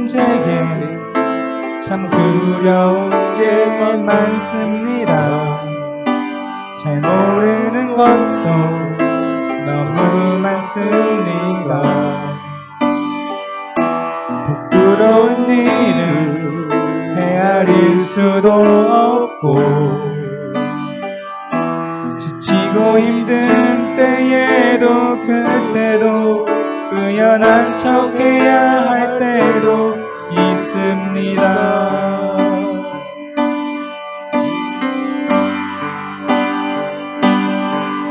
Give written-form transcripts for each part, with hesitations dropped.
하나님 제게 참 두려운 게 많습니다. 잘 모르는 것도 너무 많습니다. 부끄러운 일은 헤아릴 수도 없고 지치고 힘든 때에도 그때도 의연한 척해야 할 때도 있습니다.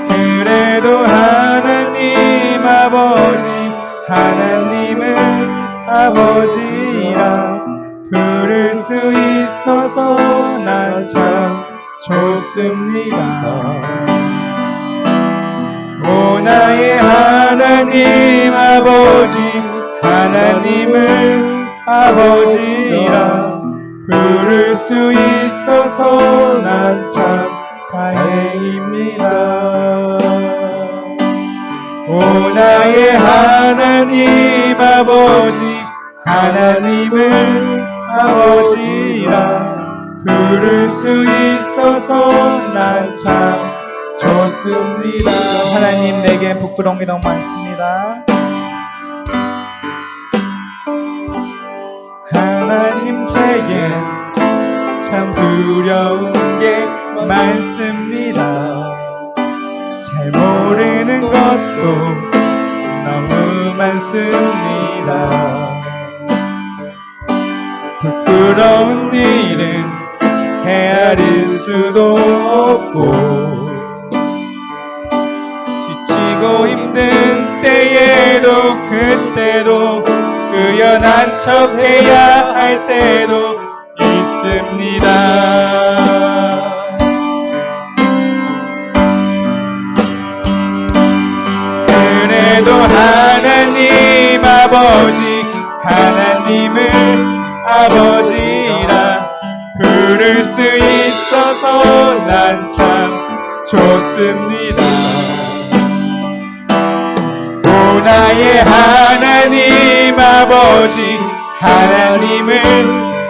그래도 하나님 아버지 하나님을 아버지라 부를 수 있어서 난 참 좋습니다. 오 나의 하나님 아버지 하나님을 아버지라 부를 수 있어서 난 참 다행입니다. 오 나의 하나님 아버지 하나님을 아버지라 부를 수 있어서 난 참 좋습니다. 하나님 내게 부끄러운 게 너무 많습니다. 하나님 제게 참 두려운 게 많습니다. 잘 모르는 것도 너무 많습니다. 부끄러운 일은 헤아릴 수도 없고 지치고 힘든 때에도 그때도 의연한 척 해야 할 때도 있습니다. 그래도 하나님 아버지 하나님을 아버지라 부를 수 있어서 난 참 좋습니다. 오 나의 하나님 아버지 하나님을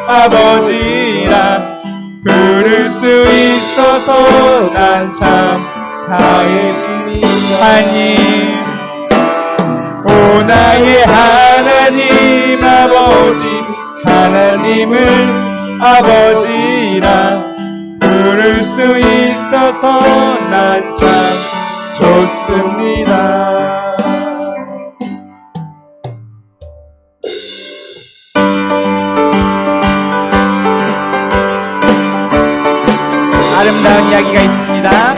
아버지라 부를 수 있어서 난 참 다행입니다. 하나님 오 나의 하나님 아버지 하나님을 아버지라 부를 수 있어서 난 참 좋습니다. 아름다운 이야기가 있습니다.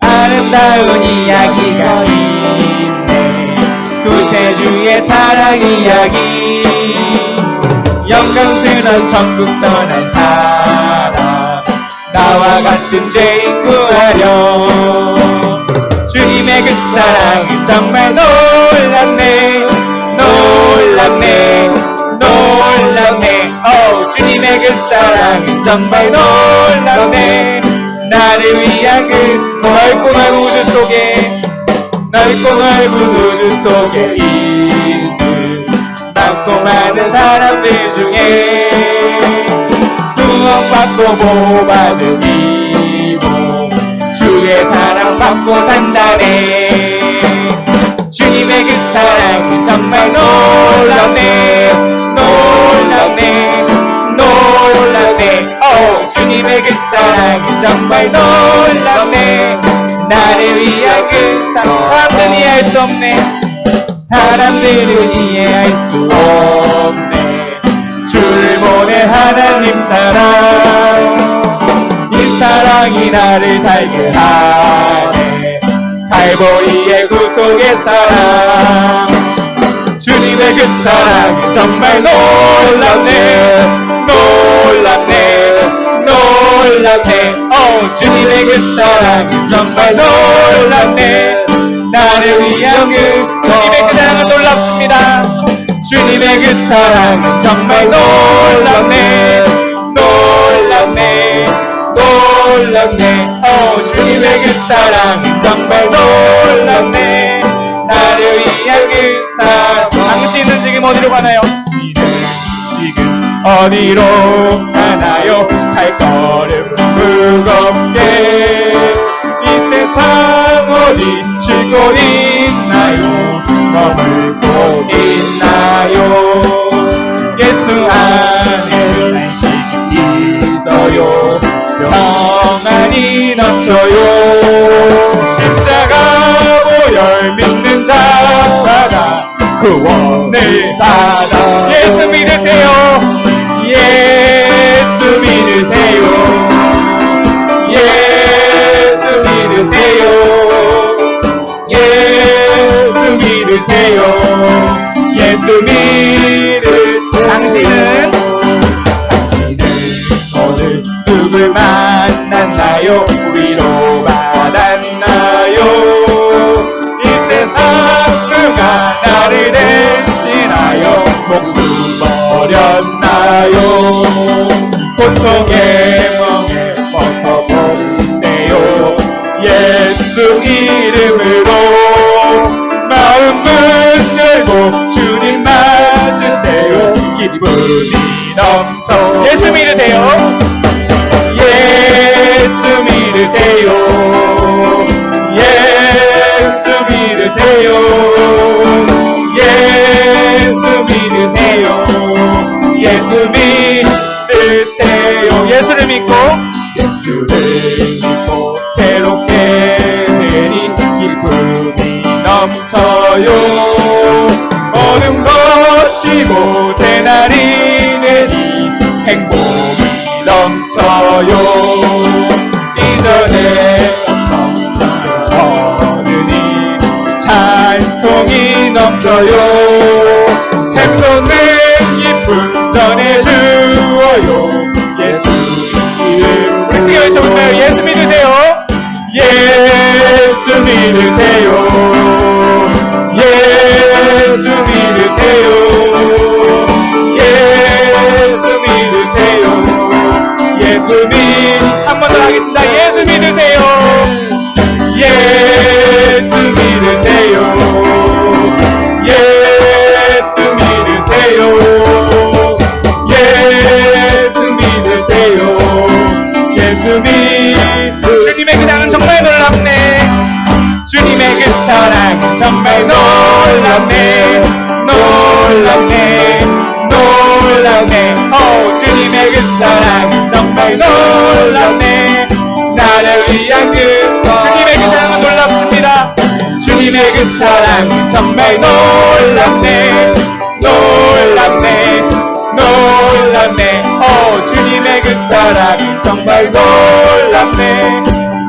아름다운 이야기가 있네. 구세주의 사랑 이야기. 영광스러운 천국 떠난 사람 나와 같은 죄인 구하려. 주님의 그 사랑은 정말 놀랍네 놀랍네 놀랍네. 주님의 그 사랑은 정말 놀랍네. 나를 위한 그 넓고 넓은 우주 속에 넓고 넓은 우주 속에 있는 많고 많은 사람들 중에 구원받고 보호받은 이고 주의 사랑 받고 산다네. 주님의 그 사랑은 정말 놀랍네 놀랍네 놀랍네. 주님의 그 사랑은 정말 놀랍네. 나를 위한 그 사랑은 이해할 수 없네. 사람들은 이해할 수 없네. 주를 보낸 하나님 사랑 이 사랑이 나를 살게 하네. 갈보리의 구속의 사랑 주님의 그 사랑은 정말 놀랍네 놀랍네 놀랍네. 주님의 그 사랑은 정말 놀랍네. 나를 위한 주님의 그 사랑은 놀랍습니다. 주님의 그 사랑은 정말 놀랍네 놀랍네 놀랍네. 주님의 그 사랑은 정말 놀랍네. 나를 위한 그 사랑. 당신은 지금 어디로 가나요? 어디로 가나요? 발걸음 무겁게 이 세상 어디 쉴 곳 있나요? 머물 곳 있나요? 예수 안에 안식이 있어요. 평안이 넘쳐요. 십자가 보혈 믿는 자마다 구원을 받아. 예수 믿으세요. 예수 믿으세요. 예수 믿으세요. 예수 믿으세요. 예수 믿으. 당신은 오늘 누굴 만났나요? 위로받았나요? 이 세상 누가 나를 대신하여 목숨 버렸나요? 고통의 멍에 벗어버리세요. 예수 이름으로 마음 문 열고 주님 맞으세요. 기쁨이 넘쳐. 예수 믿으세요. 예수 믿으세요. 예수 믿으세요. 예수 믿으세요. 예수 믿으세요. 예수를 믿고 새롭게 되니 기쁨이 넘쳐요. 어둠 거치고 새날이 되니 행복이 넘쳐요. 이전에 얻으니 찬송이 넘쳐요. 샘솟는 기쁨 전해주어요. 예수 이름 우리 크게 외쳐볼까요? 예수 믿으세요. 예수 믿으세요. 예수 믿으세요. 예수 믿으세요. 예수 한 번 더 하겠습니다. 예수 믿으세요. 예수 믿으세요. 예수 믿으세요. 예수 믿으세요. 예수 주님의 그 사랑은 정말 놀랍네. 주님의 그 사랑은 정말 놀랍네. 놀랍네. 놀랍네. 주님의 그 사랑은 정말 놀랍네. 나를 위한 그 주님의 그 사랑은 놀랍습니다. 주님의 그 사랑은 정말 놀랍네. 놀랍네. 놀랍네. 주님의 그 사랑은 정말 놀랍네.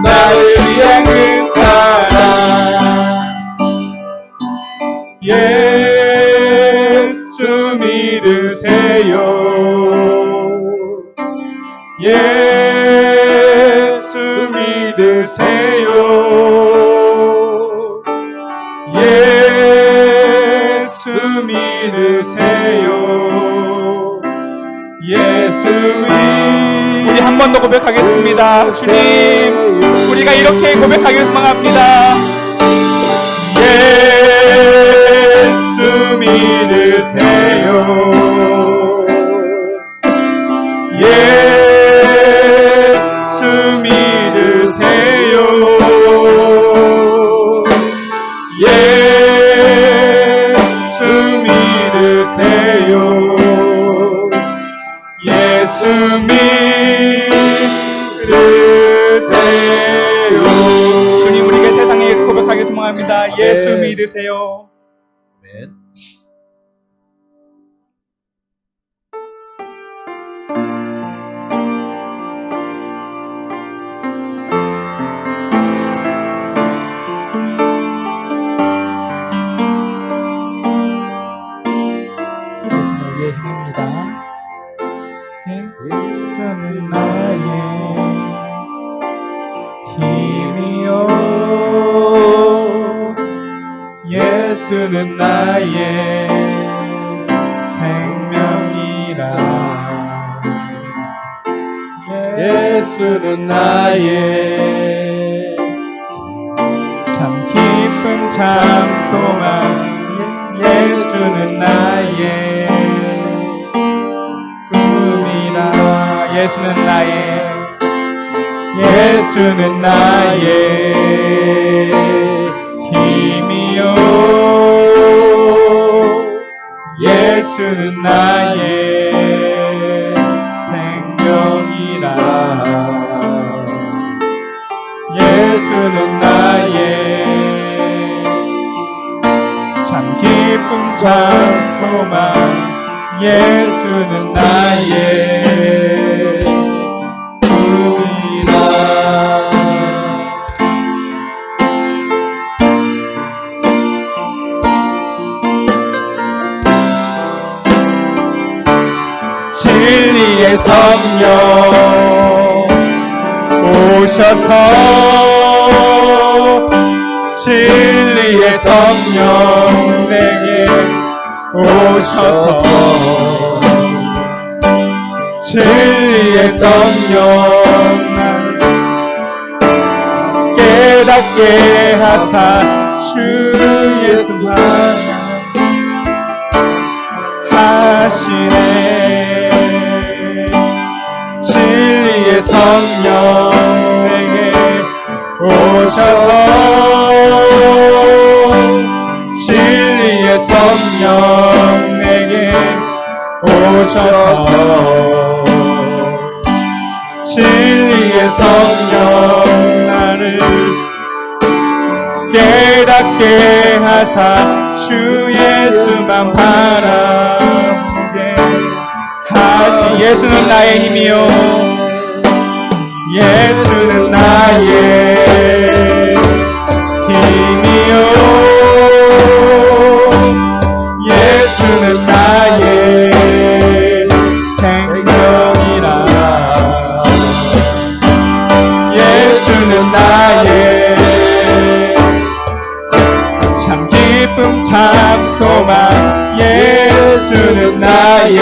나를 위한 그 사랑. 예수 믿으세요. 예수 믿으세요. 예수 믿으세요. 예수 우리 한 번 더 고백하겠습니다. 주님, 우리가 이렇게 고백하길 소망합니다. 예수 믿으세요. 예수 믿으세요. 예수 믿으세요. 예수 믿으세요. 주님, 우리가 세상에 고백하길 소망합니다. 예수 믿으세요. 아멘. 예수는 우리의 힘입니다. 예수는 나의 힘이요. 예수는 나의 생명이라. 예수는 나의 참 기쁨 참 소망. 예수는 나의 예수는 나의 힘이요 예수는 나의 생명이라 예수는 나의 참 기쁨 참 소망 예수는 나의 꿈이라 진리의 성령 오셔서 진리의 성령 내게 오셔서 진리의 성령 나를 깨닫게 하사 주 예수만 하시네 진리의 성령 내게 오셔서 진리의 성령 내게 오셔서 진리의 성령 나를 깨닫게 하사 주 예수만 바라보게 하시 예수는 나의 힘이요 예수는 나의 힘이요 예수는 나의 생명이라 예수는 나의 참 기쁨 참 소망 예수는 나의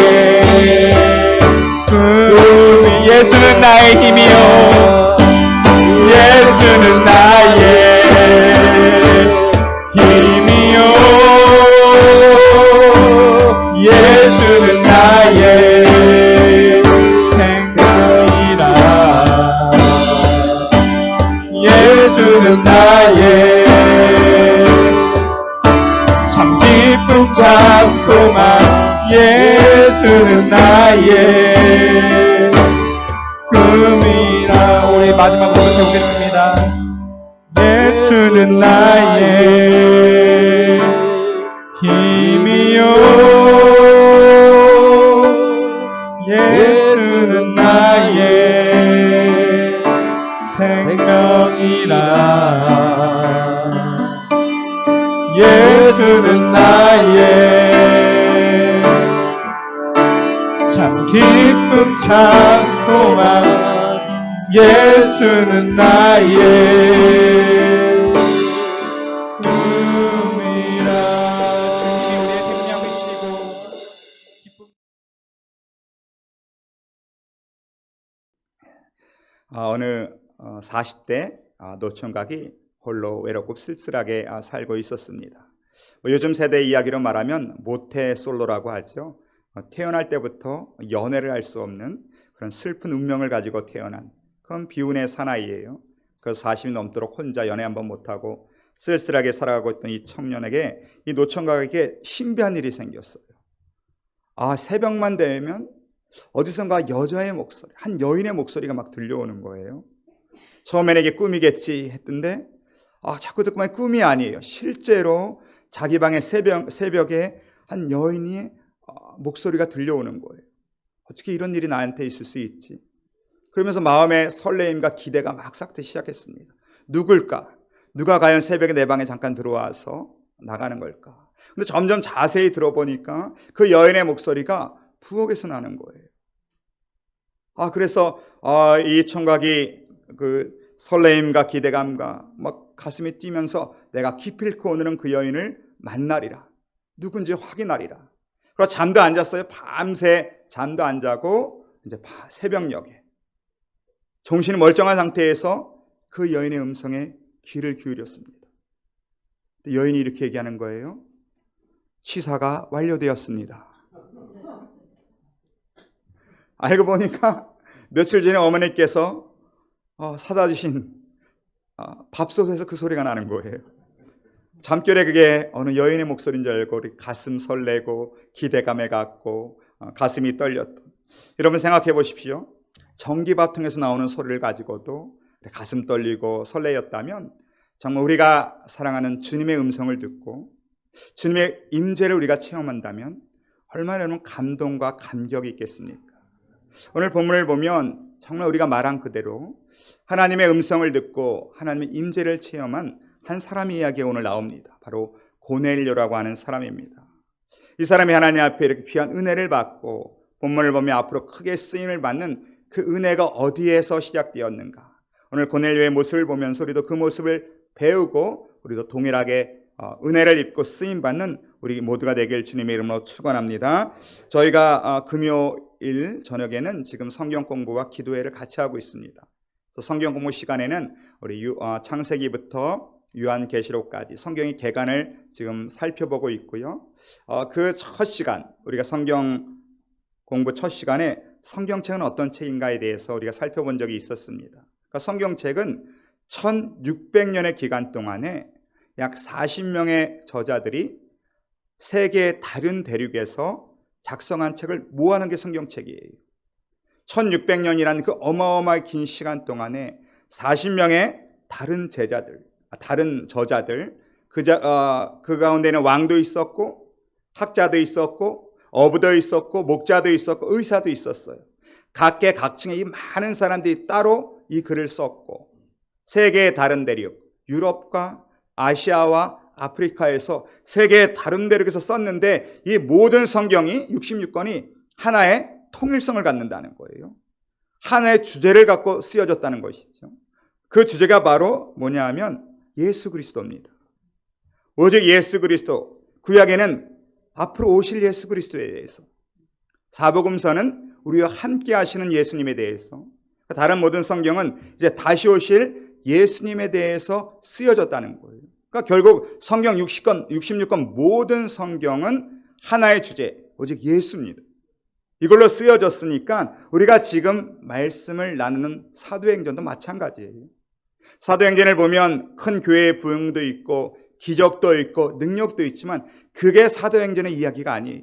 꿈이 예수는 나의 힘이요 예수는 나의 힘이요 예수는 나의 생명이라 예수는 나의 참 기쁨 참 소망 예수는 나의 꿈이라 우리 마지막으로 해보겠습니다. 예수는 나의 힘이요 예수는 나의 생명이라 예수는 나의 참 기쁨 참 소망 예수는 나의 꿈이라 주님이 우리의 생명이시고 어느 40대 노총각이 홀로 외롭고 쓸쓸하게 살고 있었습니다. 요즘 세대 이야기로 말하면 모태 솔로라고 하죠. 태어날 때부터 연애를 할 수 없는 그런 슬픈 운명을 가지고 태어난 그런 비운의 사나이예요. 그래서 40이 넘도록 혼자 연애 한번 못하고 쓸쓸하게 살아가고 있던 이 청년에게 이 노총각에게 신비한 일이 생겼어요. 새벽만 되면 어디선가 여자의 목소리, 한 여인의 목소리가 막 들려오는 거예요. 처음에는 이게 꿈이겠지 했던데 자꾸 듣고만 꿈이 아니에요. 실제로 자기 방의 새벽에 한 여인의 목소리가 들려오는 거예요. 어떻게 이런 일이 나한테 있을 수 있지? 그러면서 마음의 설레임과 기대가 막 싹트기 시작했습니다. 누굴까? 누가 과연 새벽에 내 방에 잠깐 들어와서 나가는 걸까? 근데 점점 자세히 들어보니까 그 여인의 목소리가 부엌에서 나는 거예요. 그래서 이 총각이 그 설레임과 기대감과 막 가슴이 뛰면서 내가 기필코 오늘은 그 여인을 만나리라. 누군지 확인하리라. 그래서 잠도 안 잤어요. 밤새 잠도 안 자고 이제 새벽녘에 정신이 멀쩡한 상태에서 그 여인의 음성에 귀를 기울였습니다. 여인이 이렇게 얘기하는 거예요. 취사가 완료되었습니다. 알고 보니까 며칠 전에 어머니께서 사다 주신 밥솥에서 그 소리가 나는 거예요. 잠결에 그게 어느 여인의 목소리인 줄 알고 우리 가슴 설레고 기대감에 갖고 가슴이 떨렸던. 여러분 생각해 보십시오. 전기밥통에서 나오는 소리를 가지고도 가슴 떨리고 설레였다면 정말 우리가 사랑하는 주님의 음성을 듣고 주님의 임재를 우리가 체험한다면 얼마나 감동과 감격이 있겠습니까? 오늘 본문을 보면 정말 우리가 말한 그대로 하나님의 음성을 듣고 하나님의 임재를 체험한 한 사람의 이야기가 오늘 나옵니다. 바로 고넬료라고 하는 사람입니다. 이 사람이 하나님 앞에 이렇게 귀한 은혜를 받고 본문을 보면 앞으로 크게 쓰임을 받는 그 은혜가 어디에서 시작되었는가? 오늘 고넬료의 모습을 보면서 우리도 그 모습을 배우고 우리도 동일하게 은혜를 입고 쓰임받는 우리 모두가 되길 주님의 이름으로 축원합니다. 저희가 금요일 저녁에는 지금 성경 공부와 기도회를 같이 하고 있습니다. 성경 공부 시간에는 우리 창세기부터 요한계시록까지 성경의 개관을 지금 살펴보고 있고요. 그 첫 시간, 우리가 성경 공부 첫 시간에 성경책은 어떤 책인가에 대해서 우리가 살펴본 적이 있었습니다. 그러니까 성경책은 1600년의 기간 동안에 약 40명의 저자들이 세계의 다른 대륙에서 작성한 책을 모아놓은 게 성경책이에요. 1600년이라는 그 어마어마하게 긴 시간 동안에 40명의 다른 저자들, 그 가운데는 왕도 있었고 학자도 있었고 어부도 있었고 목자도 있었고 의사도 있었어요. 각계각층의 이 많은 사람들이 따로 이 글을 썼고 세계의 다른 대륙, 유럽과 아시아와 아프리카에서 세계의 다른 대륙에서 썼는데 이 모든 성경이 66권이 하나의 통일성을 갖는다는 거예요. 하나의 주제를 갖고 쓰여졌다는 것이죠. 그 주제가 바로 뭐냐 하면 예수 그리스도입니다. 오직 예수 그리스도, 구약에는 앞으로 오실 예수 그리스도에 대해서, 사복음서는 우리와 함께 하시는 예수님에 대해서, 다른 모든 성경은 이제 다시 오실 예수님에 대해서 쓰여졌다는 거예요. 그러니까 결국 성경 66권 모든 성경은 하나의 주제, 오직 예수입니다. 이걸로 쓰여졌으니까 우리가 지금 말씀을 나누는 사도행전도 마찬가지예요. 사도행전을 보면 큰 교회의 부흥도 있고 기적도 있고 능력도 있지만 그게 사도행전의 이야기가 아니에요.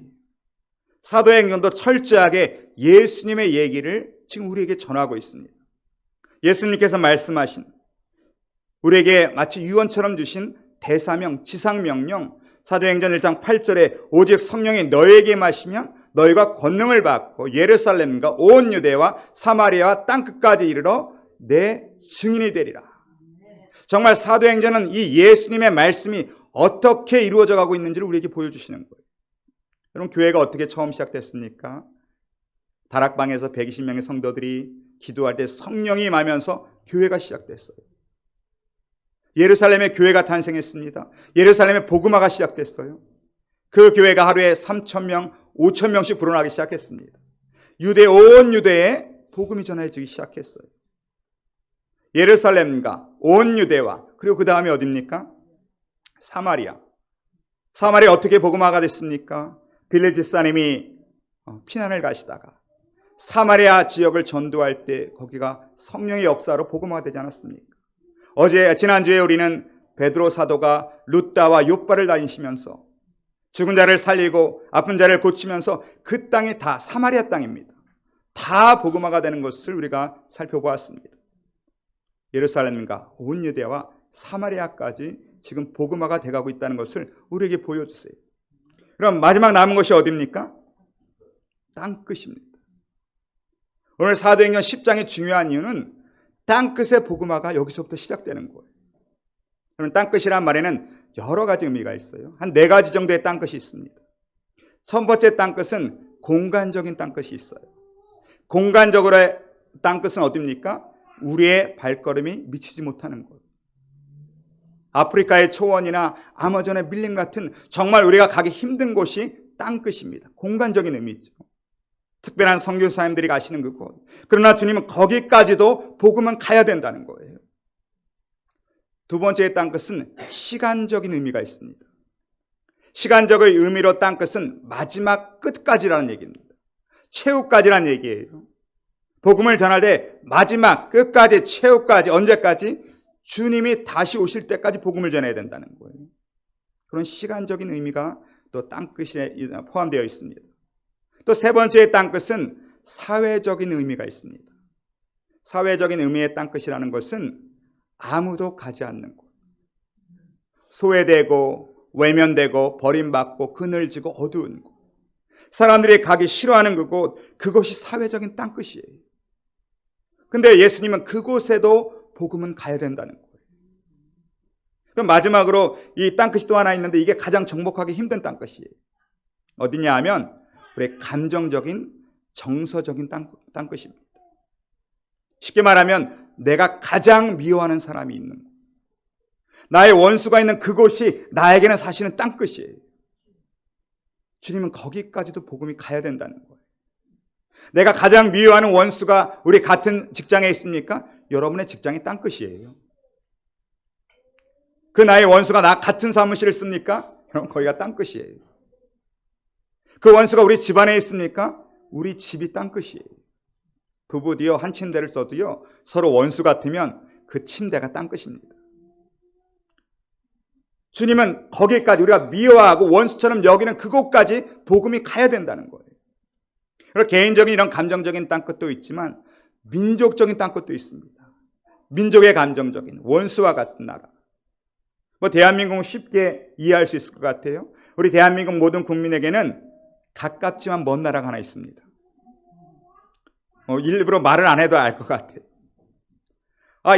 사도행전도 철저하게 예수님의 얘기를 지금 우리에게 전하고 있습니다. 예수님께서 말씀하신, 우리에게 마치 유언처럼 주신 대사명, 지상명령, 사도행전 1장 8절에 오직 성령이 너에게 마시면 너희가 권능을 받고 예루살렘과 온 유대와 사마리아와 땅끝까지 이르러 내 증인이 되리라. 정말 사도행전은 이 예수님의 말씀이 어떻게 이루어져 가고 있는지를 우리에게 보여주시는 거예요. 여러분, 교회가 어떻게 처음 시작됐습니까? 다락방에서 120명의 성도들이 기도할 때 성령이 임하면서 교회가 시작됐어요. 예루살렘에 교회가 탄생했습니다. 예루살렘에 복음화가 시작됐어요. 그 교회가 하루에 3,000명, 5,000명씩 불어나기 시작했습니다. 온 유대에 복음이 전해지기 시작했어요. 예루살렘과 온 유대와, 그리고 그 다음에 어디입니까? 사마리아. 사마리아 어떻게 복음화가 됐습니까? 빌리 집사님이 피난을 가시다가 사마리아 지역을 전도할 때 거기가 성령의 역사로 복음화가 되지 않았습니까? 지난주에 우리는 베드로 사도가 룻다와 욥바를 다니시면서 죽은 자를 살리고 아픈 자를 고치면서 그 땅이 다 사마리아 땅입니다. 다 복음화가 되는 것을 우리가 살펴보았습니다. 예루살렘과 온 유대와 사마리아까지 지금 복음화가 돼가고 있다는 것을 우리에게 보여주세요. 그럼 마지막 남은 것이 어디입니까? 땅끝입니다. 오늘 사도행전 10장의 중요한 이유는 땅끝의 복음화가 여기서부터 시작되는 거예요. 그럼 땅끝이란 말에는 여러 가지 의미가 있어요. 한 4가지 정도의 땅끝이 있습니다. 첫 번째 땅끝은 공간적인 땅끝이 있어요. 공간적으로의 땅끝은 어디입니까? 우리의 발걸음이 미치지 못하는 곳. 아프리카의 초원이나 아마존의 밀림 같은 정말 우리가 가기 힘든 곳이 땅끝입니다. 공간적인 의미죠. 특별한 선교사님들이 가시는 그곳. 그러나 주님은 거기까지도 복음은 가야 된다는 거예요. 두 번째의 땅끝은 시간적인 의미가 있습니다. 시간적의 의미로 땅끝은 마지막 끝까지라는 얘기입니다. 최후까지라는 얘기예요. 복음을 전할 때 마지막 끝까지 최후까지 언제까지? 주님이 다시 오실 때까지 복음을 전해야 된다는 거예요. 그런 시간적인 의미가 또 땅끝에 포함되어 있습니다. 또 세 번째의 땅끝은 사회적인 의미가 있습니다. 사회적인 의미의 땅끝이라는 것은 아무도 가지 않는 곳, 소외되고 외면되고 버림받고 그늘지고 어두운 곳, 사람들이 가기 싫어하는 그곳, 그것이 사회적인 땅끝이에요. 근데 예수님은 그곳에도 복음은 가야 된다는 거예요. 그럼 마지막으로 이 땅끝이 또 하나 있는데 이게 가장 정복하기 힘든 땅끝이에요. 어디냐 하면 우리의 감정적인 정서적인 땅끝입니다. 쉽게 말하면 내가 가장 미워하는 사람이 있는 곳, 나의 원수가 있는 그곳이 나에게는 사실은 땅끝이에요. 주님은 거기까지도 복음이 가야 된다는 거예요. 내가 가장 미워하는 원수가 우리 같은 직장에 있습니까? 여러분의 직장이 땅끝이에요. 그 나의 원수가 나 같은 사무실을 씁니까? 여러분 거기가 땅끝이에요. 그 원수가 우리 집안에 있습니까? 우리 집이 땅끝이에요. 부부도요, 한 침대를 써도요, 서로 원수 같으면 그 침대가 땅끝입니다. 주님은 거기까지 우리가 미워하고 원수처럼 여기는 그곳까지 복음이 가야 된다는 거예요. 그리고 개인적인 이런 감정적인 땅끝도 있지만 민족적인 땅끝도 있습니다. 민족의 감정적인 원수와 같은 나라. 대한민국은 쉽게 이해할 수 있을 것 같아요. 우리 대한민국 모든 국민에게는 가깝지만 먼 나라가 하나 있습니다. 일부러 말을 안 해도 알 것 같아요.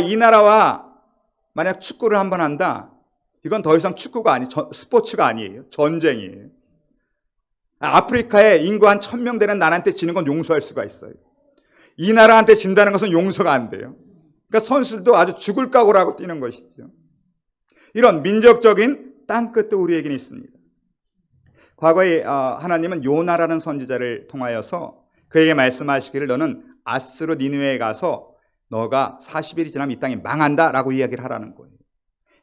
이 나라와 만약 축구를 한번 한다, 이건 더 이상 축구가 스포츠가 아니에요. 전쟁이에요. 아프리카에 인구 한 1000명 되는 나라한테 지는 건 용서할 수가 있어요. 이 나라한테 진다는 것은 용서가 안 돼요. 그러니까 선수들도 아주 죽을 각오를 하고 뛰는 것이죠. 이런 민족적인 땅끝도 우리에게는 있습니다. 과거에 하나님은 요나라는 선지자를 통하여서 그에게 말씀하시기를 너는 아스로 니느웨에 가서 너가 40일이 지나면 이 땅이 망한다라고 이야기를 하라는 거예요.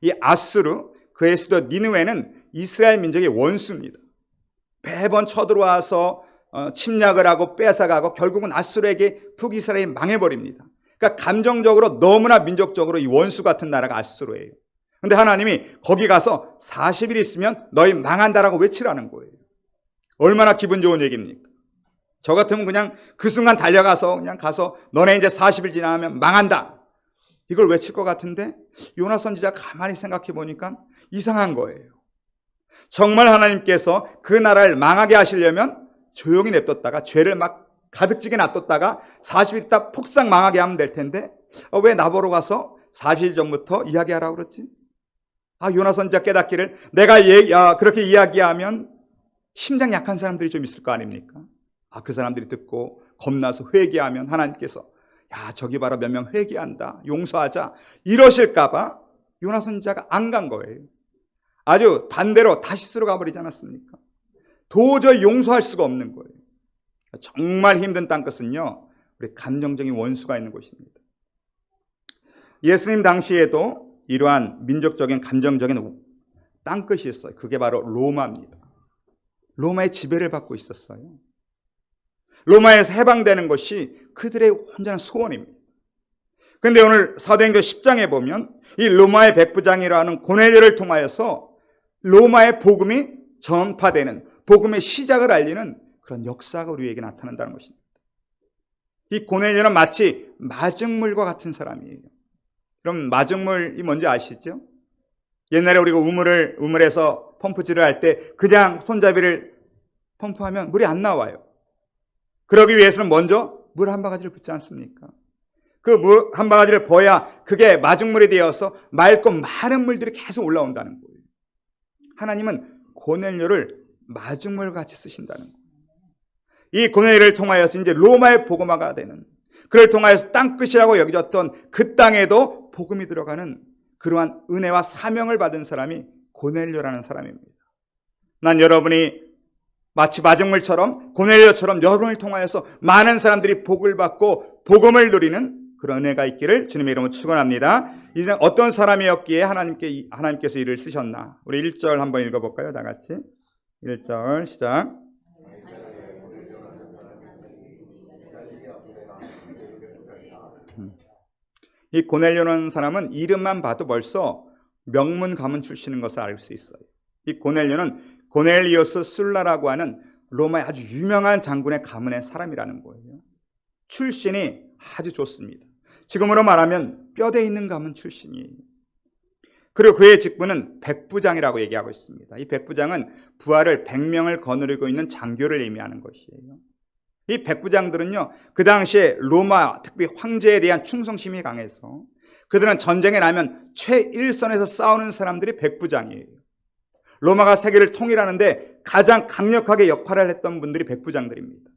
이 아스루, 그의 수도 니느웨는 이스라엘 민족의 원수입니다. 매번 쳐들어와서 침략을 하고 뺏어가고 결국은 아스루에게 북이스라엘이 망해버립니다. 그러니까 감정적으로 너무나 민족적으로 이 원수 같은 나라가 아스루예요. 그런데 하나님이 거기 가서 40일 있으면 너희 망한다라고 외치라는 거예요. 얼마나 기분 좋은 얘기입니까? 저 같으면 그냥 그 순간 달려가서 그냥 가서 너네 이제 40일 지나면 망한다, 이걸 외칠 것 같은데 요나 선지자 가만히 생각해 보니까 이상한 거예요. 정말 하나님께서 그 나라를 망하게 하시려면 조용히 냅뒀다가 죄를 막 가득지게 놔뒀다가 40일 있다 폭삭 망하게 하면 될 텐데 왜 나보러 가서 40일 전부터 이야기하라고 그랬지? 요나 선지자 깨닫기를 내가 그렇게 이야기하면 심장 약한 사람들이 좀 있을 거 아닙니까? 그 사람들이 듣고 겁나서 회개하면 하나님께서 저기 봐라 몇 명 회개한다, 용서하자 이러실까 봐 요나 선지자가 안 간 거예요. 아주 반대로 다시스로 가버리지 않았습니까? 도저히 용서할 수가 없는 거예요. 정말 힘든 땅끝은요, 우리 감정적인 원수가 있는 곳입니다. 예수님 당시에도 이러한 민족적인 감정적인 땅끝이 있어요. 그게 바로 로마입니다. 로마의 지배를 받고 있었어요. 로마에서 해방되는 것이 그들의 온전한 소원입니다. 그런데 오늘 사도행전 10장에 보면 이 로마의 백부장이라는 고넬료를 통하여서 로마의 복음이 전파되는, 복음의 시작을 알리는 그런 역사가 우리에게 나타난다는 것입니다. 이 고넬료는 마치 마증물과 같은 사람이에요. 그럼 마증물이 뭔지 아시죠? 옛날에 우리가 우물에서 펌프질을 할 때 그냥 손잡이를 펌프하면 물이 안 나와요. 그러기 위해서는 먼저 물 한 바가지를 붓지 않습니까? 그 물 한 바가지를 부어야 그게 마중물이 되어서 맑고 많은 물들이 계속 올라온다는 거예요. 하나님은 고넬료를 마중물같이 쓰신다는 거예요. 이 고넬료를 통하여서 이제 로마의 복음화가 되는, 그를 통하여서 땅끝이라고 여겨졌던 그 땅에도 복음이 들어가는 그러한 은혜와 사명을 받은 사람이 고넬료라는 사람입니다. 난 여러분이 마치 마중물처럼 고넬료처럼 여러분을 통하여서 많은 사람들이 복을 받고 복음을 누리는 그런 은혜가 있기를 주님의 이름으로 축원합니다. 이제 어떤 사람이었기에 하나님께서 이를 쓰셨나? 우리 1절 한번 읽어볼까요? 다 같이 1절 시작. 이 고넬료라는 사람은 이름만 봐도 벌써 명문 가문 출신인 것을 알 수 있어요. 이 고넬료는 고넬리오스 술라라고 하는 로마의 아주 유명한 장군의 가문의 사람이라는 거예요. 출신이 아주 좋습니다. 지금으로 말하면 뼈대 있는 가문 출신이에요. 그리고 그의 직분은 백부장이라고 얘기하고 있습니다. 이 백부장은 부하를 100명을 거느리고 있는 장교를 의미하는 것이에요. 이 백부장들은요, 그 당시에 로마, 특히 황제에 대한 충성심이 강해서 그들은 전쟁에 나면 최일선에서 싸우는 사람들이 백부장이에요. 로마가 세계를 통일하는데 가장 강력하게 역할을 했던 분들이 백부장들입니다.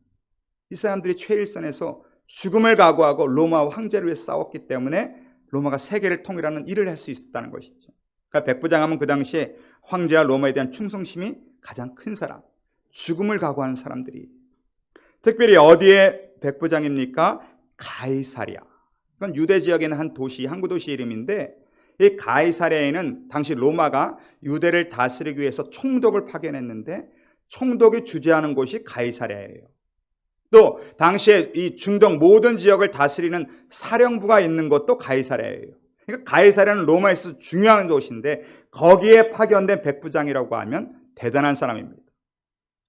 이 사람들이 최일선에서 죽음을 각오하고 로마와 황제를 위해 싸웠기 때문에 로마가 세계를 통일하는 일을 할 수 있었다는 것이죠. 그러니까 백부장하면 그 당시에 황제와 로마에 대한 충성심이 가장 큰 사람, 죽음을 각오하는 사람들이. 특별히 어디에 백부장입니까? 가이사랴. 이건 유대 지역에 있는 한 도시, 항구 도시 이름인데, 이 가이사랴에는 당시 로마가 유대를 다스리기 위해서 총독을 파견했는데 총독이 주재하는 곳이 가이사랴예요. 또 당시에 이 중동 모든 지역을 다스리는 사령부가 있는 것도 가이사랴예요. 그러니까 가이사랴는 로마에서 중요한 도시인데 거기에 파견된 백부장이라고 하면 대단한 사람입니다.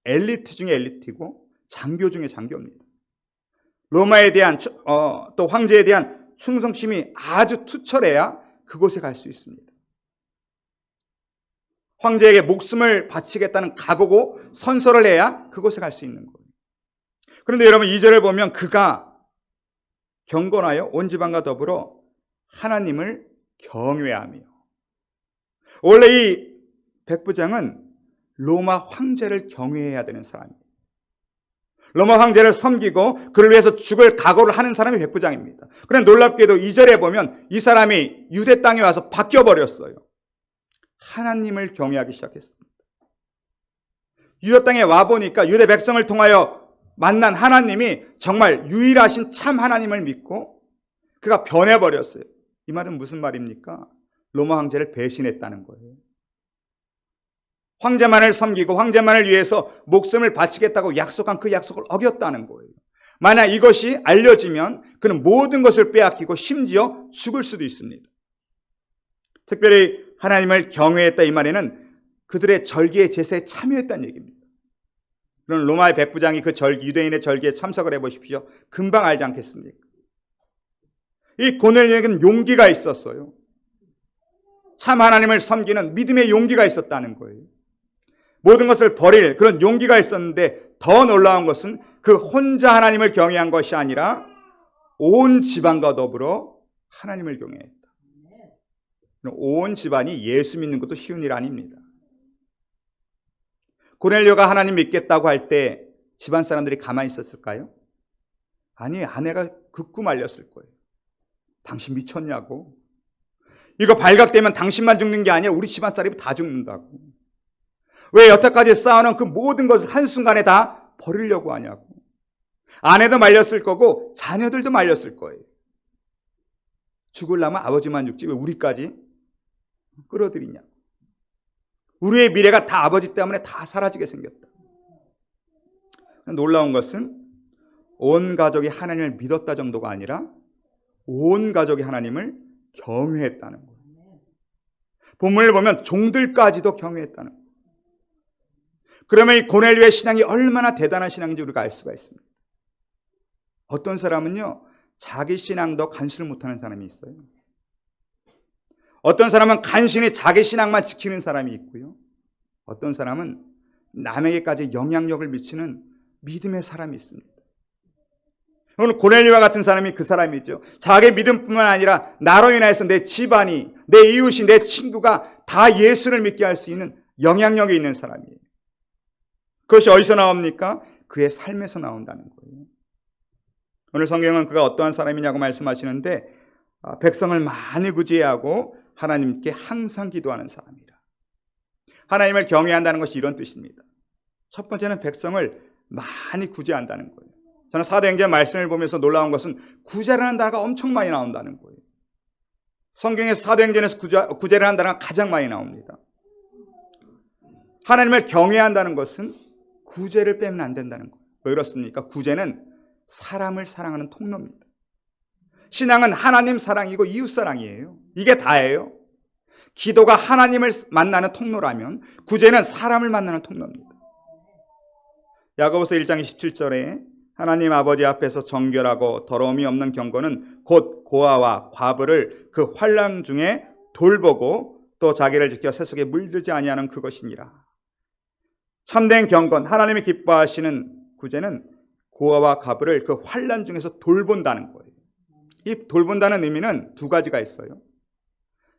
엘리트 중에 엘리트이고 장교 중에 장교입니다. 로마에 대한 또 황제에 대한 충성심이 아주 투철해야 그곳에 갈 수 있습니다. 황제에게 목숨을 바치겠다는 각오고 선서를 해야 그곳에 갈 수 있는 거예요. 그런데 여러분 2절을 보면 그가 경건하여 온 집안과 더불어 하나님을 경외하며. 원래 이 백부장은 로마 황제를 경외해야 되는 사람이에요. 로마 황제를 섬기고 그를 위해서 죽을 각오를 하는 사람이 백부장입니다. 그런데 놀랍게도 2절에 보면 이 사람이 유대 땅에 와서 바뀌어버렸어요. 하나님을 경외하기 시작했습니다. 유대 땅에 와보니까 유대 백성을 통하여 만난 하나님이 정말 유일하신 참 하나님을 믿고 그가 변해버렸어요. 이 말은 무슨 말입니까? 로마 황제를 배신했다는 거예요. 황제만을 섬기고 황제만을 위해서 목숨을 바치겠다고 약속한 그 약속을 어겼다는 거예요. 만약 이것이 알려지면 그는 모든 것을 빼앗기고 심지어 죽을 수도 있습니다. 특별히 하나님을 경외했다 이 말에는 그들의 절기의 제사에 참여했다는 얘기입니다. 그럼 로마의 백부장이 그 절기, 유대인의 절기에 참석을 해보십시오. 금방 알지 않겠습니까? 이 고넬료에게는 용기가 있었어요. 참 하나님을 섬기는 믿음의 용기가 있었다는 거예요. 모든 것을 버릴 그런 용기가 있었는데 더 놀라운 것은 그 혼자 하나님을 경외한 것이 아니라 온 집안과 더불어 하나님을 경외했다. 온 집안이 예수 믿는 것도 쉬운 일 아닙니다. 고넬료가 하나님 믿겠다고 할 때 집안 사람들이 가만히 있었을까요? 아니, 아내가 극구 말렸을 거예요. 당신 미쳤냐고. 이거 발각되면 당신만 죽는 게 아니라 우리 집안 사람이 다 죽는다고. 왜 여태까지 쌓아놓은 그 모든 것을 한순간에 다 버리려고 하냐고. 아내도 말렸을 거고 자녀들도 말렸을 거예요. 죽으려면 아버지만 죽지 왜 우리까지 끌어들이냐고. 우리의 미래가 다 아버지 때문에 다 사라지게 생겼다. 놀라운 것은 온 가족이 하나님을 믿었다 정도가 아니라 온 가족이 하나님을 경외했다는 거예요. 본문을 보면 종들까지도 경외했다는 거예요. 그러면 이 고넬료의 신앙이 얼마나 대단한 신앙인지 우리가 알 수가 있습니다. 어떤 사람은요, 자기 신앙도 간수를 못하는 사람이 있어요. 어떤 사람은 간신히 자기 신앙만 지키는 사람이 있고요. 어떤 사람은 남에게까지 영향력을 미치는 믿음의 사람이 있습니다. 오늘 고넬료와 같은 사람이 그 사람이죠. 자기 믿음뿐만 아니라 나로 인해서 내 집안이, 내 이웃이, 내 친구가 다 예수를 믿게 할 수 있는 영향력이 있는 사람이에요. 그것이 어디서 나옵니까? 그의 삶에서 나온다는 거예요. 오늘 성경은 그가 어떠한 사람이냐고 말씀하시는데 백성을 많이 구제하고 하나님께 항상 기도하는 사람이라. 하나님을 경외한다는 것이 이런 뜻입니다. 첫 번째는 백성을 많이 구제한다는 거예요. 저는 사도행전 말씀을 보면서 놀라운 것은 구제라는 단어가 엄청 많이 나온다는 거예요. 성경에서 사도행전에서 구제라는 단어가 가장 많이 나옵니다. 하나님을 경외한다는 것은 구제를 빼면 안 된다는 거예요. 왜 그렇습니까? 구제는 사람을 사랑하는 통로입니다. 신앙은 하나님 사랑이고 이웃 사랑이에요. 이게 다예요. 기도가 하나님을 만나는 통로라면 구제는 사람을 만나는 통로입니다. 야고보서 1장 27절에 하나님 아버지 앞에서 정결하고 더러움이 없는 경건은 곧 고아와 과부를 그 환난 중에 돌보고 또 자기를 지켜 세속에 물들지 아니하는 그것이니라. 참된 경건, 하나님이 기뻐하시는 구제는 고아와 과부를 그 환난 중에서 돌본다는 거예요. 이 돌본다는 의미는 두 가지가 있어요.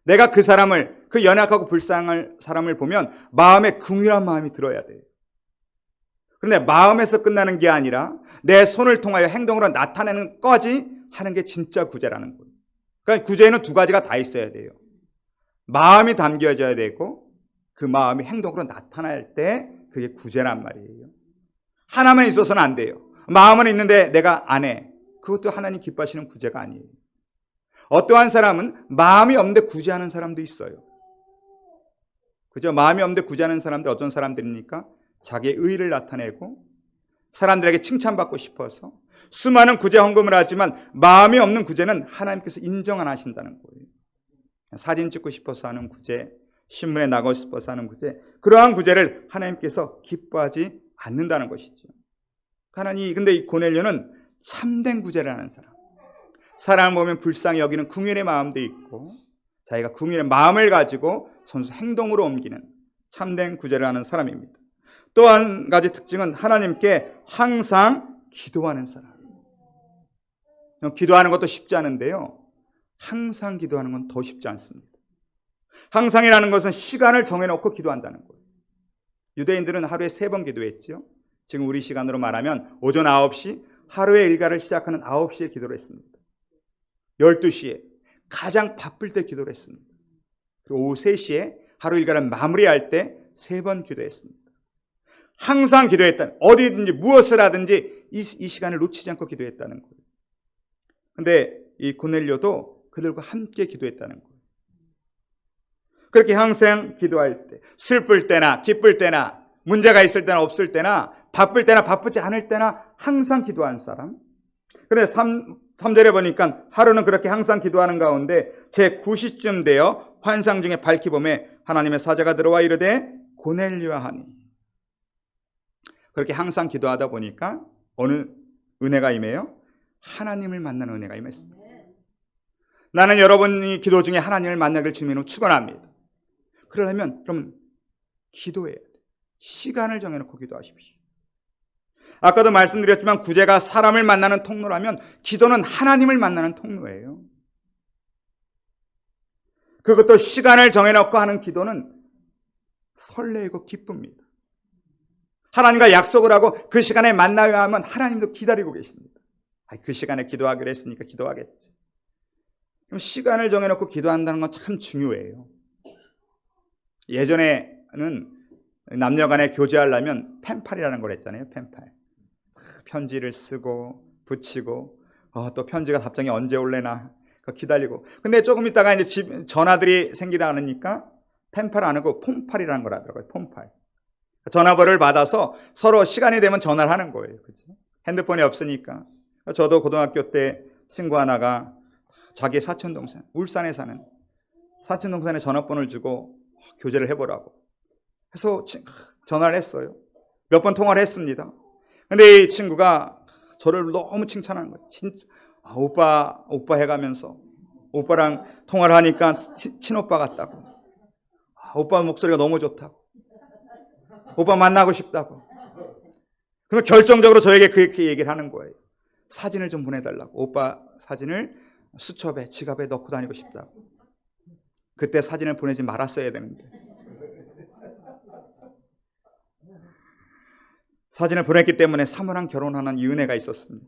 내가 그 사람을, 그 연약하고 불쌍한 사람을 보면 마음에 긍휼한 마음이 들어야 돼요. 그런데 마음에서 끝나는 게 아니라 내 손을 통하여 행동으로 나타내는 것까지 하는 게 진짜 구제라는 거예요. 그러니까 구제에는 두 가지가 다 있어야 돼요. 마음이 담겨져야 되고 그 마음이 행동으로 나타날 때 그게 구제란 말이에요. 하나만 있어서는 안 돼요. 마음은 있는데 내가 안 해. 그것도 하나님 기뻐하시는 구제가 아니에요. 어떠한 사람은 마음이 없는데 구제하는 사람도 있어요. 그죠? 마음이 없는데 구제하는 사람들 어떤 사람들입니까? 자기의 의의를 나타내고 사람들에게 칭찬받고 싶어서 수많은 구제 헌금을 하지만 마음이 없는 구제는 하나님께서 인정 안 하신다는 거예요. 사진 찍고 싶어서 하는 구제, 신문에 나가고 싶어서 하는 구제, 그러한 구제를 하나님께서 기뻐하지 않는다는 것이죠. 하나님, 근데 이 고넬료는 참된 구제를 하는 사람. 사람을 보면 불쌍히 여기는 긍휼의 마음도 있고 자기가 긍휼의 마음을 가지고 선수 행동으로 옮기는 참된 구제를 하는 사람입니다. 또 한 가지 특징은 하나님께 항상 기도하는 사람. 기도하는 것도 쉽지 않은데요. 항상 기도하는 건 더 쉽지 않습니다. 항상이라는 것은 시간을 정해놓고 기도한다는 거예요. 유대인들은 하루에 3번 기도했죠. 지금 우리 시간으로 말하면 오전 9시, 하루의 일과를 시작하는 9시에 기도를 했습니다. 12시에 가장 바쁠 때 기도를 했습니다. 그리고 오후 3시에 하루 일과를 마무리할 때 3번 기도했습니다. 항상 기도했다는, 어디든지 무엇을 하든지 이 시간을 놓치지 않고 기도했다는 거예요. 그런데 이 고넬료도 그들과 함께 기도했다는 거예요. 그렇게 항상 기도할 때, 슬플 때나 기쁠 때나 문제가 있을 때나 없을 때나 바쁠 때나 바쁘지 않을 때나 항상 기도한 사람. 그런데 3절에 보니까 하루는 그렇게 항상 기도하는 가운데 제 9시쯤 되어 환상 중에 밝히 보매 하나님의 사자가 들어와 이르되 고넬료야 하니. 그렇게 항상 기도하다 보니까 어느 은혜가 임해요? 하나님을 만나는 은혜가 임했습니다. 나는 여러분이 기도 중에 하나님을 만나길 주님으로 축원합니다. 그러려면 그럼 기도해야 돼요. 시간을 정해놓고 기도하십시오. 아까도 말씀드렸지만 구제가 사람을 만나는 통로라면 기도는 하나님을 만나는 통로예요. 그것도 시간을 정해놓고 하는 기도는 설레이고 기쁩니다. 하나님과 약속을 하고 그 시간에 만나야 하면 하나님도 기다리고 계십니다. 그 시간에 기도하기로 했으니까 기도하겠지. 그럼 시간을 정해놓고 기도한다는 건 참 중요해요. 예전에는 남녀간에 교제하려면 펜팔이라는 걸 했잖아요. 펜팔. 편지를 쓰고 붙이고 또 편지가 답장이 언제 올래나 기다리고. 근데 조금 있다가 이제 전화들이 생기다 하니까 펜팔 안 하고 폰팔이라는 걸 하더라고요. 폰팔. 전화번호를 받아서 서로 시간이 되면 전화를 하는 거예요. 그렇죠? 핸드폰이 없으니까. 저도 고등학교 때 친구 하나가 자기 사촌동생, 울산에 사는 사촌동생의 전화번호를 주고 교제를 해보라고 해서 전화를 했어요. 몇 번 통화를 했습니다. 근데 이 친구가 저를 너무 칭찬하는 거예요. 진짜 오빠 해가면서 오빠랑 통화를 하니까 친오빠 같다고. 오빠 목소리가 너무 좋다고. 오빠 만나고 싶다고. 그래서 결정적으로 저에게 그렇게 얘기를 하는 거예요. 사진을 좀 보내달라고. 오빠 사진을 수첩에 지갑에 넣고 다니고 싶다고. 그때 사진을 보내지 말았어야 되는데. 사진을 보냈기 때문에 사모랑 결혼하는 이 은혜가 있었습니다.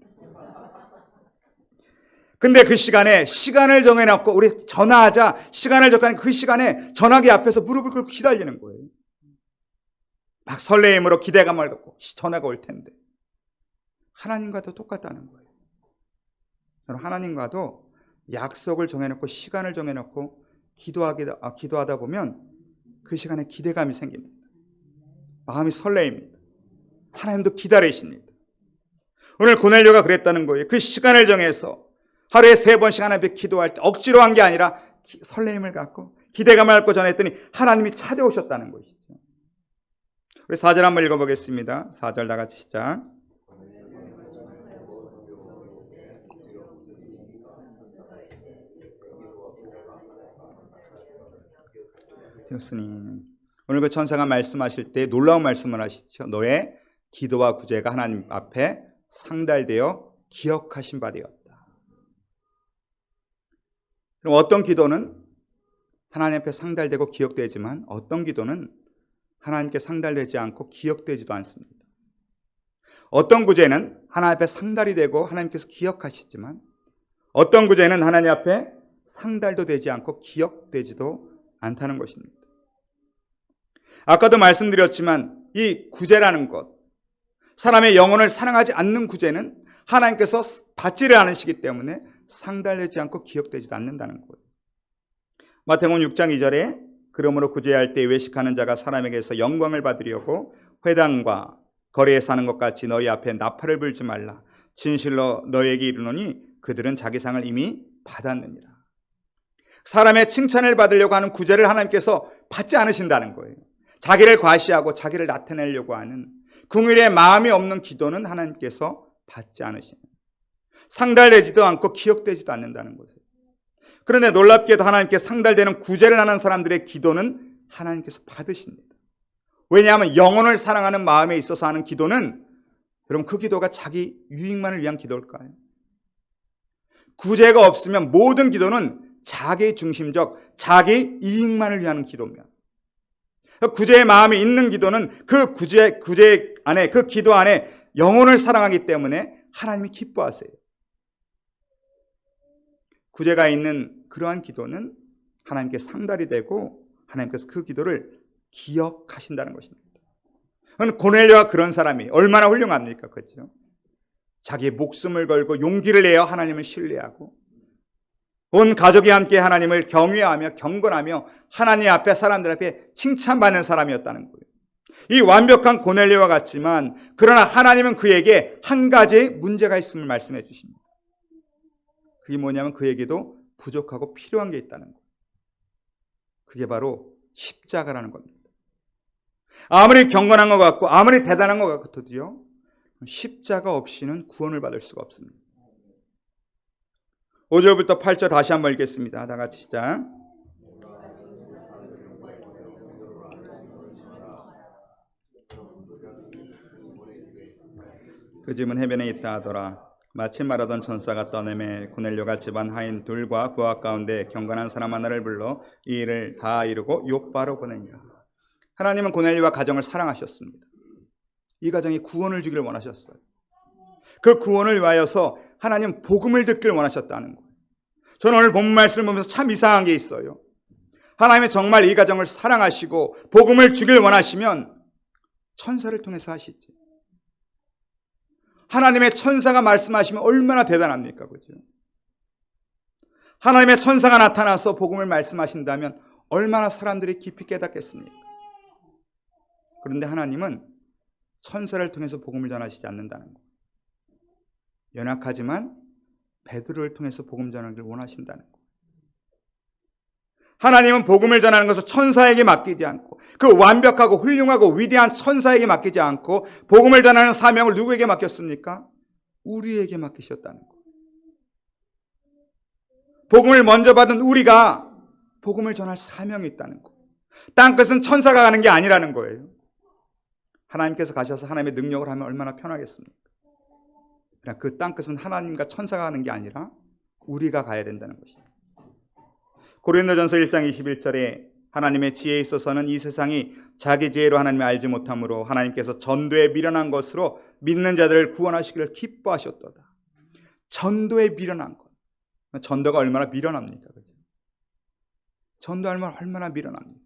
근데 그 시간에 시간을 정해놓고 우리 전화하자 시간을 정해놓고 그 시간에 전화기 앞에서 무릎을 꿇고 기다리는 거예요. 막 설레임으로 기대감을 갖고 전화가 올 텐데. 하나님과도 똑같다는 거예요. 하나님과도 약속을 정해놓고 시간을 정해놓고 기도하다 보면 그 시간에 기대감이 생깁니다. 마음이 설레입니다. 하나님도 기다리십니다. 오늘 고넬료가 그랬다는 거예요. 그 시간을 정해서 하루에 3번씩 하나님 앞에 기도할 때 억지로 한 게 아니라 설레임을 갖고 기대감을 갖고 전했더니 하나님이 찾아오셨다는 것이죠. 우리 4절 한번 읽어보겠습니다. 4절 다 같이 시작. 교수님, 오늘 그 천사가 말씀하실 때 놀라운 말씀을 하시죠. 너의 기도와 구제가 하나님 앞에 상달되어 기억하신 바 되었다. 그럼 어떤 기도는 하나님 앞에 상달되고 기억되지만 어떤 기도는 하나님께 상달되지 않고 기억되지도 않습니다. 어떤 구제는 하나님 앞에 상달이 되고 하나님께서 기억하시지만 어떤 구제는 하나님 앞에 상달도 되지 않고 기억되지도 않다는 것입니다. 아까도 말씀드렸지만 이 구제라는 것, 사람의 영혼을 사랑하지 않는 구제는 하나님께서 받지를 않으시기 때문에 상달되지 않고 기억되지도 않는다는 거예요. 마태복음 6장 2절에 그러므로 구제할 때 외식하는 자가 사람에게서 영광을 받으려고 회당과 거리에 사는 것 같이 너희 앞에 나팔을 불지 말라. 진실로 너희에게 이르노니 그들은 자기 상을 이미 받았느니라. 사람의 칭찬을 받으려고 하는 구제를 하나님께서 받지 않으신다는 거예요. 자기를 과시하고 자기를 나타내려고 하는 긍휼의 마음이 없는 기도는 하나님께서 받지 않으시는, 상달되지도 않고 기억되지도 않는다는 것이에요. 그런데 놀랍게도 하나님께 상달되는 구제를 하는 사람들의 기도는 하나님께서 받으십니다. 왜냐하면 영혼을 사랑하는 마음에 있어서 하는 기도는, 여러분, 그 기도가 자기 유익만을 위한 기도일까요? 구제가 없으면 모든 기도는 자기 중심적, 자기 이익만을 위한 기도입니다. 구제의 마음이 있는 기도는 그 구제 안에, 그 기도 안에 영혼을 사랑하기 때문에 하나님이 기뻐하세요. 구제가 있는 그러한 기도는 하나님께 상달이 되고 하나님께서 그 기도를 기억하신다는 것입니다. 고넬료가 그런 사람이 얼마나 훌륭합니까? 그렇죠? 자기의 목숨을 걸고 용기를 내어 하나님을 신뢰하고 온 가족이 함께 하나님을 경외하며 경건하며 하나님 앞에, 사람들 앞에 칭찬받는 사람이었다는 거예요. 이 완벽한 고넬료와 같지만 그러나 하나님은 그에게 한 가지 문제가 있음을 말씀해 주십니다. 그게 뭐냐면 그에게도 부족하고 필요한 게 있다는 거예요. 그게 바로 십자가라는 겁니다. 아무리 경건한 것 같고 아무리 대단한 것 같아도요, 십자가 없이는 구원을 받을 수가 없습니다. 5절부터 8절 다시 한번 읽겠습니다. 다 같이 시작. 그 집은 해변에 있다 하더라. 마침 말하던 천사가 떠내매 고넬료가 집안 하인 둘과 부하 가운데 경건한 사람 하나를 불러 이 일을 다 이루고 요바로 보내니라. 하나님은 고넬료와 가정을 사랑하셨습니다. 이 가정이 구원을 주기를 원하셨어요. 그 구원을 위하여서 하나님 복음을 듣기를 원하셨다는 거예요. 저는 오늘 본문 말씀을 보면서 참 이상한 게 있어요. 하나님이 정말 이 가정을 사랑하시고 복음을 주길 원하시면 천사를 통해서 하시지. 하나님의 천사가 말씀하시면 얼마나 대단합니까? 그죠? 하나님의 천사가 나타나서 복음을 말씀하신다면 얼마나 사람들이 깊이 깨닫겠습니까? 그런데 하나님은 천사를 통해서 복음을 전하시지 않는다는 거예요. 연약하지만 베드로를 통해서 복음 전하기를 원하신다는 거예요. 하나님은 복음을 전하는 것을 천사에게 맡기지 않고 그 완벽하고 훌륭하고 위대한 천사에게 맡기지 않고 복음을 전하는 사명을 누구에게 맡겼습니까? 우리에게 맡기셨다는 거예요. 복음을 먼저 받은 우리가 복음을 전할 사명이 있다는 거예요. 땅끝은 천사가 가는 게 아니라는 거예요. 하나님께서 가셔서 하나님의 능력을 하면 얼마나 편하겠습니까? 그러나 그 땅끝은 하나님과 천사가 가는 게 아니라 우리가 가야 된다는 것입니다. 고린도전서 1장 21절에 하나님의 지혜에 있어서는 이 세상이 자기 지혜로 하나님을 알지 못하므로 하나님께서 전도에 미련한 것으로 믿는 자들을 구원하시기를 기뻐하셨도다. 전도에 미련한 것. 전도가 얼마나 미련합니까? 그렇죠? 전도하면 얼마나 미련합니까?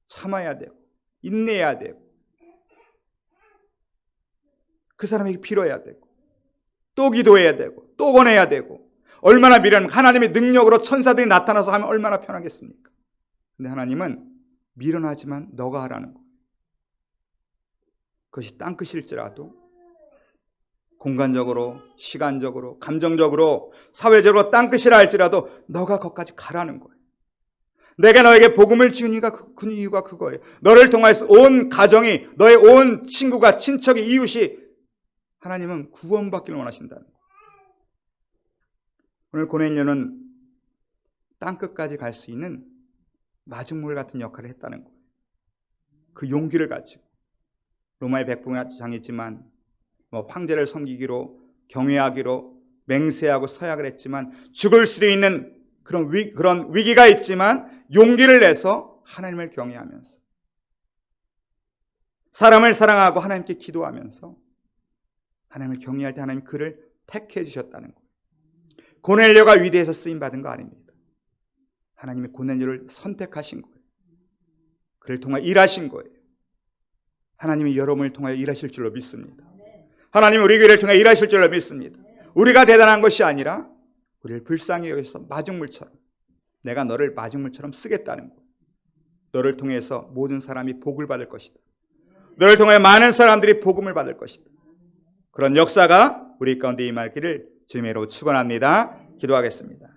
참아야 되고 인내해야 되고 그 사람에게 빌어야 되고 또 기도해야 되고 또 권해야 되고 얼마나 미련합니까? 하나님의 능력으로 천사들이 나타나서 하면 얼마나 편하겠습니까? 근데 하나님은 미련하지만 너가 하라는 거예요. 그것이 땅끝일지라도 공간적으로, 시간적으로, 감정적으로, 사회적으로 땅끝이라 할지라도 너가 거기까지 가라는 거예요. 내가 너에게 복음을 지은 이유가 그거예요. 너를 통해서 온 가정이, 너의 온 친구가, 친척이, 이웃이 하나님은 구원받기를 원하신다는 거예요. 오늘 고넬료는 땅끝까지 갈 수 있는 마중물 같은 역할을 했다는 거예요. 그 용기를 가지고 로마의 백부장이지만 황제를 섬기기로 경외하기로 맹세하고 서약을 했지만 죽을 수도 있는 그런 위기가 있지만 용기를 내서 하나님을 경외하면서 사람을 사랑하고 하나님께 기도하면서 하나님을 경외할 때 하나님 그를 택해 주셨다는 거예요. 고넬료가 위대해서 쓰임 받은 거 아닙니다. 하나님이 고넬료를 선택하신 거예요. 그를 통해 일하신 거예요. 하나님이 여러분을 통하여 일하실 줄로 믿습니다. 하나님이 우리 교회를 통해 일하실 줄로 믿습니다. 우리가 대단한 것이 아니라 우리를 불쌍히 여기서 마중물처럼 내가 너를 마중물처럼 쓰겠다는 거예요. 너를 통해서 모든 사람이 복을 받을 것이다. 너를 통해 많은 사람들이 복음을 받을 것이다. 그런 역사가 우리 가운데 임할 길을 주님으로 축원합니다. 기도하겠습니다.